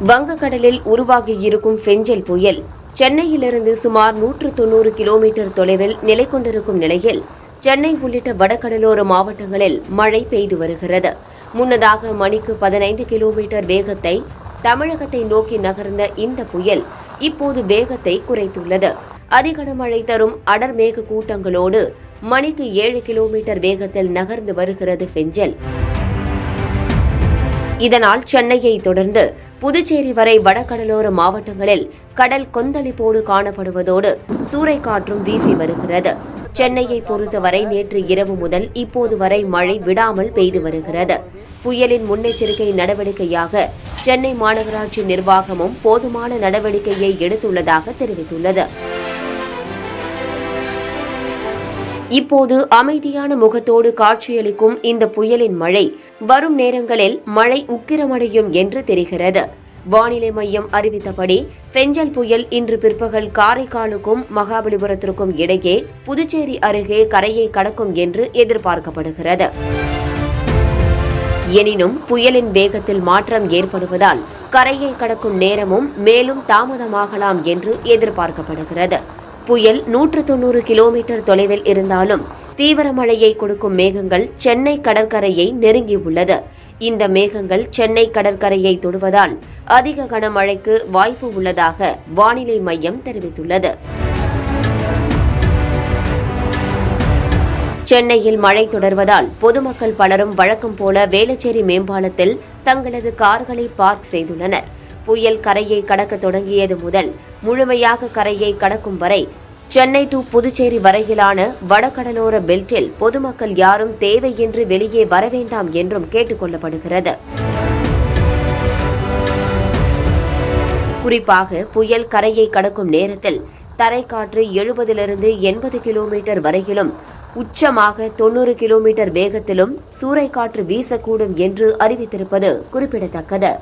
வங்கக்கடலில் உருவாகியிருக்கும் ஃபெஞ்சல் புயல் சென்னையிலிருந்து சுமார் 190 கிலோமீட்டர் தொலைவில் நிலை கொண்டிருக்கும் நிலையில் சென்னை உள்ளிட்ட வடகடலோர மாவட்டங்களில் மழை பெய்து வருகிறது. முன்னதாக மணிக்கு 15 கிலோமீட்டர் வேகத்தை தமிழகத்தை நோக்கி நகர்ந்த இந்த புயல் இப்போது வேகத்தை குறைத்துள்ளது. அதிக மழை தரும் அடர் மேக கூட்டங்களோடு மணிக்கு 7 கிலோமீட்டர் வேகத்தில் நகர்ந்து வருகிறது ஃபெஞ்சல். இதனால் சென்னையை தொடர்ந்து புதுச்சேரி வரை வடகடலோர மாவட்டங்களில் கடல் கொந்தளிப்போடு காணப்படுவதோடு சூறைக்காற்றும் வீசி வருகிறது. சென்னையை பொறுத்தவரை நேற்று இரவு முதல் இப்போது வரை மழை விடாமல் பெய்து வருகிறது. புயலின் முன்னெச்சரிக்கை நடவடிக்கையாக சென்னை மாநகராட்சி நிர்வாகமும் போதுமான நடவடிக்கையை எடுத்துள்ளதாக தெரிவித்துள்ளது. இப்போது அமைதியான முகத்தோடு காட்சியளிக்கும் இந்த புயலின் மழை வரும் நேரங்களில் மழை உக்கிரமடையும் என்று தெரிகிறது. வானிலை மையம் அறிவித்தபடி ஃபெஞ்சல் புயல் இன்று பிற்பகல் காரைக்காலுக்கும் மகாபலிபுரத்திற்கும் இடையே புதுச்சேரி அருகே கரையை கடக்கும் என்று எதிர்பார்க்கப்படுகிறது. எனினும் புயலின் வேகத்தில் மாற்றம் ஏற்படுவதால் கரையை கடக்கும் நேரமும் மேலும் தாமதமாகலாம் என்று எதிர்பார்க்கப்படுகிறது. புயல் 190 கிலோமீட்டர் தொலைவில் இருந்தாலும் தீவிர மழையை கொடுக்கும் மேகங்கள் சென்னை கடற்கரையை நெருங்கியுள்ளது. இந்த மேகங்கள் சென்னை கடற்கரையை தொடுவதால் அதிக கனமழைக்கு வாய்ப்பு உள்ளதாக வானிலை மையம் தெரிவித்துள்ளது. சென்னையில் மழை தொடர்வதால் பொதுமக்கள் பலரும் வழக்கம் போல வேளச்சேரி மேம்பாலத்தில் தங்களது கார்களை பார்க் செய்துள்ளனர். புயல் கரையை கடக்க தொடங்கியது முதல் முழுமையாக கரையை கடக்கும் வரை சென்னை டு புதுச்சேரி வரையிலான வடகடலோர பெல்ட்டில் பொதுமக்கள் யாரும் தேவையின்றி வெளியே வர வேண்டாம் என்றும் கேட்டுக் கொள்ளப்படுகிறது. குறிப்பாக புயல் கரையை கடக்கும் நேரத்தில் தரைக்காற்று 70லிருந்து 80 கிலோமீட்டர் வரையிலும் உச்சமாக 90 கிலோமீட்டர் வேகத்திலும் சூறைக்காற்று வீசக்கூடும் என்று அறிவித்திருப்பது குறிப்பிடத்தக்கது.